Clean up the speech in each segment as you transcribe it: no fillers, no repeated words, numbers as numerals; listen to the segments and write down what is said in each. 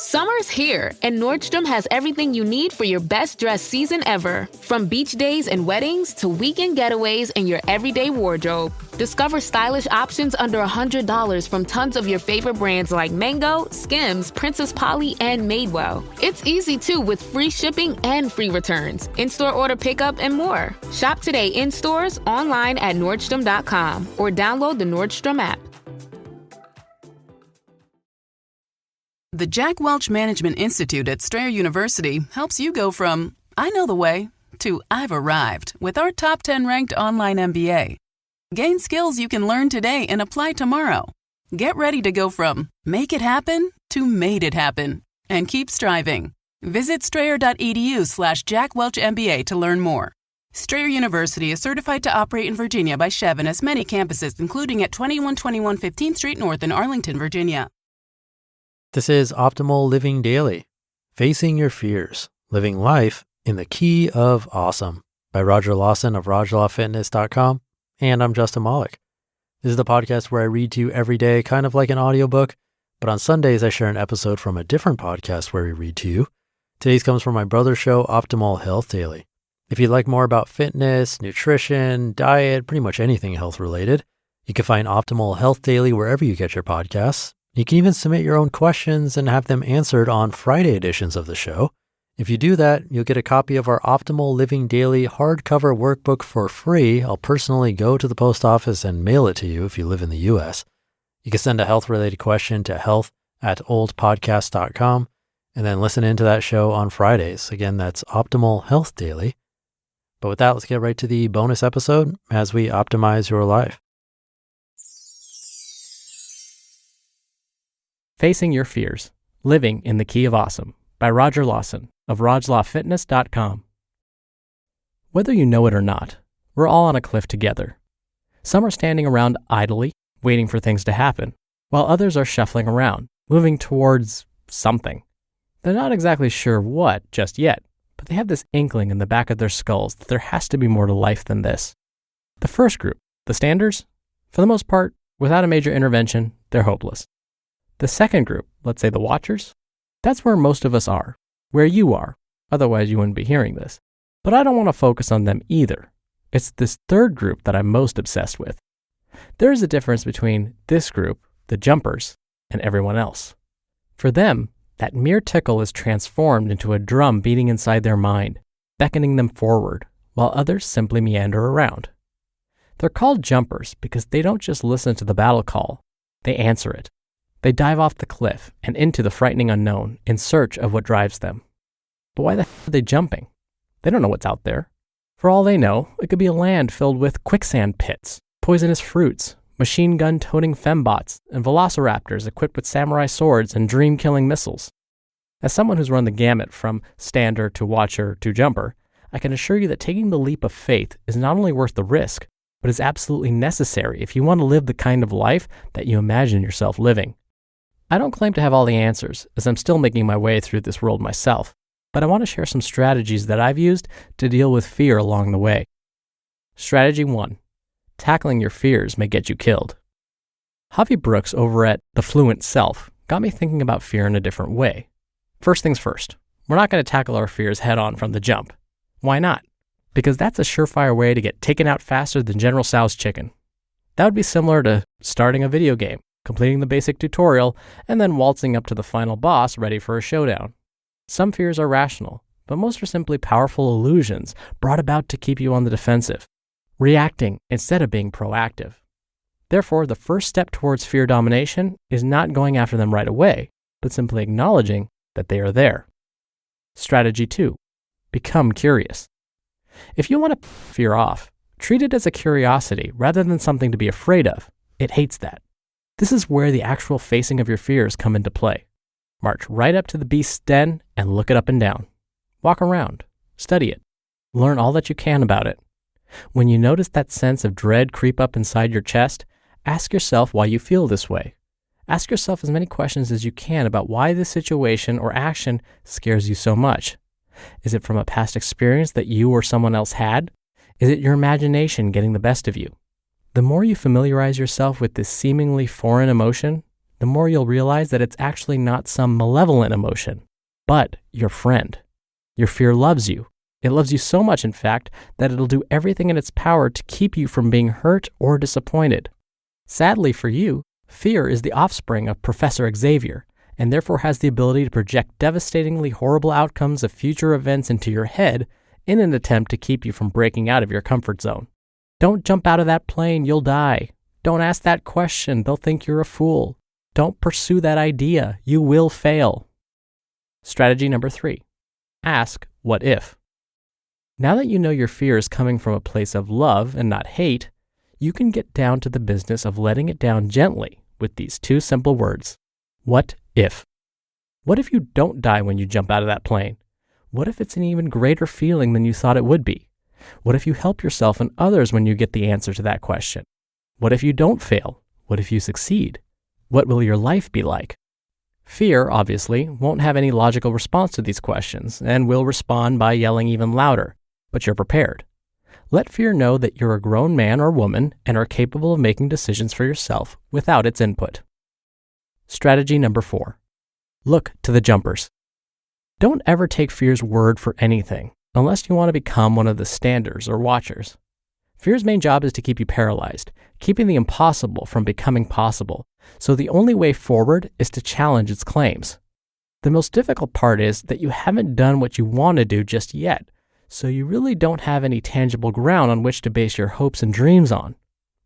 Summer's here, and Nordstrom has everything you need for your best dress season ever. From beach days and weddings to weekend getaways and your everyday wardrobe. Discover stylish options under $100 from tons of your favorite brands like Mango, Skims, Princess Polly, and Madewell. It's easy too with free shipping and free returns, in-store order pickup, and more. Shop today in stores, online at Nordstrom.com, or download the Nordstrom app. The Jack Welch Management Institute at Strayer University helps you go from, I know the way, to I've arrived with our top 10 ranked online MBA. Gain skills you can learn today and apply tomorrow. Get ready to go from make it happen to made it happen and keep striving. Visit strayer.edu/Jack Welch MBA to learn more. Strayer University is certified to operate in Virginia by Chev and has many campuses, including at 2121 15th Street North in Arlington, Virginia. This is Optimal Living Daily, Facing Your Fears, Living Life in the Key of Awesome by Roger Lawson of RogLawFitness.com, and I'm Justin Malik. This is the podcast where I read to you every day, kind of like an audiobook, but on Sundays I share an episode from a different podcast where we read to you. Today's comes from my brother's show, Optimal Health Daily. If you'd like more about fitness, nutrition, diet, pretty much anything health related, you can find Optimal Health Daily wherever you get your podcasts. You can even submit your own questions and have them answered on Friday editions of the show. If you do that, you'll get a copy of our Optimal Living Daily hardcover workbook for free. I'll personally go to the post office and mail it to you if you live in the US. You can send a health-related question to health@oldpodcast.com and then listen into that show on Fridays. Again, that's Optimal Health Daily. But with that, let's get right to the bonus episode as we optimize your life. Facing Your Fears, Living in the Key of Awesome by Roger Lawson of RogLawFitness.com. Whether you know it or not, we're all on a cliff together. Some are standing around idly, waiting for things to happen, while others are shuffling around, moving towards something. They're not exactly sure what just yet, but they have this inkling in the back of their skulls that there has to be more to life than this. The first group, the standers, for the most part, without a major intervention, they're hopeless. The second group, let's say the watchers, that's where most of us are, where you are, otherwise you wouldn't be hearing this. But I don't want to focus on them either. It's this third group that I'm most obsessed with. There is a difference between this group, the jumpers, and everyone else. For them, that mere tickle is transformed into a drum beating inside their mind, beckoning them forward, while others simply meander around. They're called jumpers because they don't just listen to the battle call, they answer it. They dive off the cliff and into the frightening unknown in search of what drives them. But why the hell are they jumping? They don't know what's out there. For all they know, it could be a land filled with quicksand pits, poisonous fruits, machine gun-toting fembots, and velociraptors equipped with samurai swords and dream-killing missiles. As someone who's run the gamut from stander to watcher to jumper, I can assure you that taking the leap of faith is not only worth the risk, but is absolutely necessary if you want to live the kind of life that you imagine yourself living. I don't claim to have all the answers, as I'm still making my way through this world myself, but I want to share some strategies that I've used to deal with fear along the way. Strategy 1. Tackling your fears may get you killed. Javi Brooks over at The Fluent Self got me thinking about fear in a different way. First things first, we're not going to tackle our fears head on from the jump. Why not? Because that's a surefire way to get taken out faster than General Tso's chicken. That would be similar to starting a video game, completing the basic tutorial, and then waltzing up to the final boss ready for a showdown. Some fears are rational, but most are simply powerful illusions brought about to keep you on the defensive, reacting instead of being proactive. Therefore, the first step towards fear domination is not going after them right away, but simply acknowledging that they are there. Strategy 2. Become curious. If you want to fear off, treat it as a curiosity rather than something to be afraid of. It hates that. This is where the actual facing of your fears come into play. March right up to the beast's den and look it up and down. Walk around, study it, learn all that you can about it. When you notice that sense of dread creep up inside your chest, ask yourself why you feel this way. Ask yourself as many questions as you can about why this situation or action scares you so much. Is it from a past experience that you or someone else had? Is it your imagination getting the best of you? The more you familiarize yourself with this seemingly foreign emotion, the more you'll realize that it's actually not some malevolent emotion, but your friend. Your fear loves you. It loves you so much, in fact, that it'll do everything in its power to keep you from being hurt or disappointed. Sadly for you, fear is the offspring of Professor Xavier, and therefore has the ability to project devastatingly horrible outcomes of future events into your head in an attempt to keep you from breaking out of your comfort zone. Don't jump out of that plane, you'll die. Don't ask that question, they'll think you're a fool. Don't pursue that idea, you will fail. Strategy number 3, ask what if. Now that you know your fear is coming from a place of love and not hate, you can get down to the business of letting it down gently with these 2 simple words. What if? What if you don't die when you jump out of that plane? What if it's an even greater feeling than you thought it would be? What if you help yourself and others when you get the answer to that question? What if you don't fail? What if you succeed? What will your life be like? Fear, obviously, won't have any logical response to these questions and will respond by yelling even louder, but you're prepared. Let fear know that you're a grown man or woman and are capable of making decisions for yourself without its input. Strategy number 4, look to the jumpers. Don't ever take fear's word for anything unless you want to become one of the standers or watchers. Fear's main job is to keep you paralyzed, keeping the impossible from becoming possible, so the only way forward is to challenge its claims. The most difficult part is that you haven't done what you want to do just yet, so you really don't have any tangible ground on which to base your hopes and dreams on.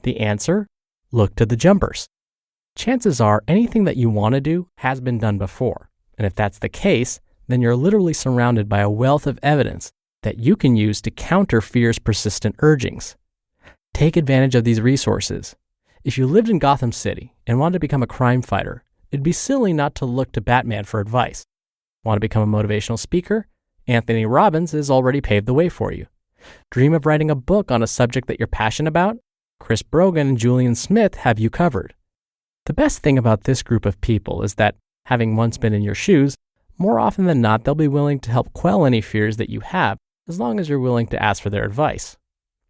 The answer? Look to the jumpers. Chances are anything that you want to do has been done before, and if that's the case, then you're literally surrounded by a wealth of evidence that you can use to counter fear's persistent urgings. Take advantage of these resources. If you lived in Gotham City and wanted to become a crime fighter, it'd be silly not to look to Batman for advice. Want to become a motivational speaker? Anthony Robbins has already paved the way for you. Dream of writing a book on a subject that you're passionate about? Chris Brogan and Julian Smith have you covered. The best thing about this group of people is that, having once been in your shoes, more often than not, they'll be willing to help quell any fears that you have, as long as you're willing to ask for their advice.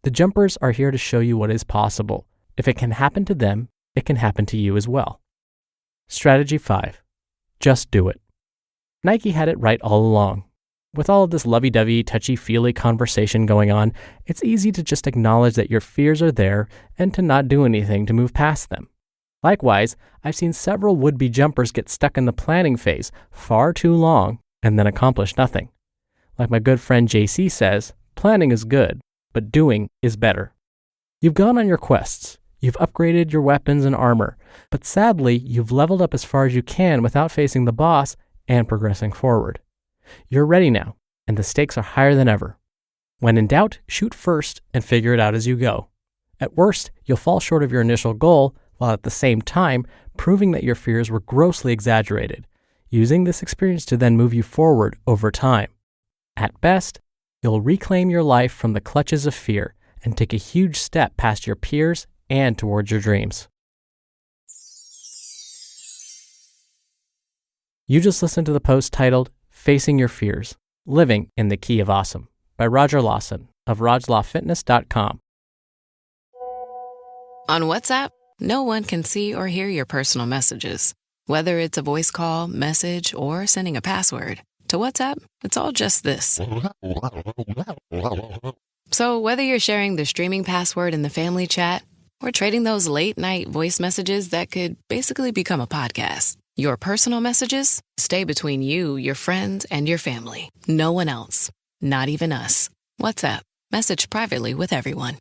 The jumpers are here to show you what is possible. If it can happen to them, it can happen to you as well. Strategy 5, just do it. Nike had it right all along. With all of this lovey-dovey, touchy-feely conversation going on, it's easy to just acknowledge that your fears are there and to not do anything to move past them. Likewise, I've seen several would-be jumpers get stuck in the planning phase far too long and then accomplish nothing. Like my good friend JC says, planning is good, but doing is better. You've gone on your quests, you've upgraded your weapons and armor, but sadly, you've leveled up as far as you can without facing the boss and progressing forward. You're ready now, and the stakes are higher than ever. When in doubt, shoot first and figure it out as you go. At worst, you'll fall short of your initial goal, while at the same time proving that your fears were grossly exaggerated, using this experience to then move you forward over time. At best, you'll reclaim your life from the clutches of fear and take a huge step past your peers and towards your dreams. You just listened to the post titled, Facing Your Fears, Living in the Key of Awesome by Roger Lawson of RogLawFitness.com. On WhatsApp, no one can see or hear your personal messages. Whether it's a voice call, message, or sending a password. To WhatsApp, it's all just this. So whether you're sharing the streaming password in the family chat or trading those late-night voice messages that could basically become a podcast, your personal messages stay between you, your friends, and your family. No one else. Not even us. WhatsApp. Message privately with everyone.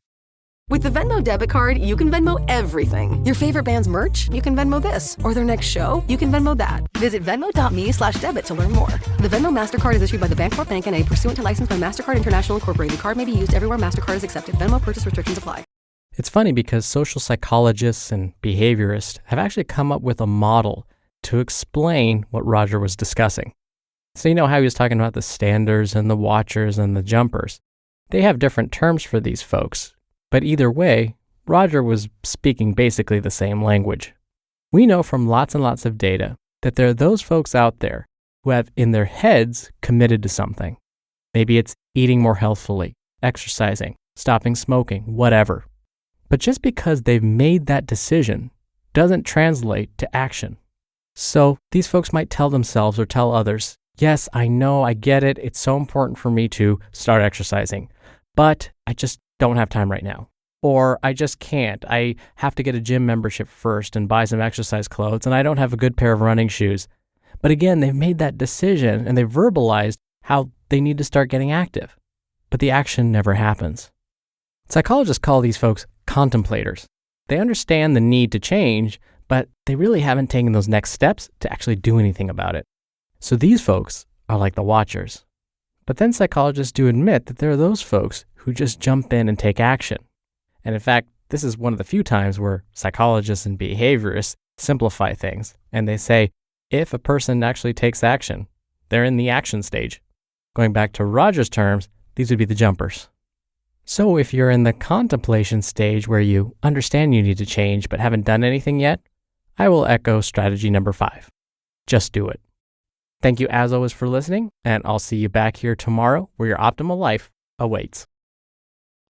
With the Venmo debit card, you can Venmo everything. Your favorite band's merch? You can Venmo this. Or their next show? You can Venmo that. Visit Venmo.me/debit to learn more. The Venmo MasterCard is issued by the Bancorp Bank N.A. pursuant to license by MasterCard International Incorporated. Card may be used everywhere MasterCard is accepted. Venmo purchase restrictions apply. It's funny because social psychologists and behaviorists have actually come up with a model to explain what Roger was discussing. So you know how he was talking about the standers and the watchers and the jumpers. They have different terms for these folks. But either way, Roger was speaking basically the same language. We know from lots and lots of data that there are those folks out there who have in their heads committed to something. Maybe it's eating more healthfully, exercising, stopping smoking, whatever. But just because they've made that decision doesn't translate to action. So these folks might tell themselves or tell others, yes, I know, I get it. It's so important for me to start exercising, but I just don't have time right now. Or I just can't. I have to get a gym membership first and buy some exercise clothes, and I don't have a good pair of running shoes. But again, they've made that decision and they've verbalized how they need to start getting active. But the action never happens. Psychologists call these folks contemplators. They understand the need to change, but they really haven't taken those next steps to actually do anything about it. So these folks are like the watchers. But then psychologists do admit that there are those folks who just jump in and take action. And in fact, this is one of the few times where psychologists and behaviorists simplify things. And they say, if a person actually takes action, they're in the action stage. Going back to Roger's terms, these would be the jumpers. So if you're in the contemplation stage where you understand you need to change but haven't done anything yet, I will echo strategy number 5. Just do it. Thank you as always for listening, and I'll see you back here tomorrow where your optimal life awaits.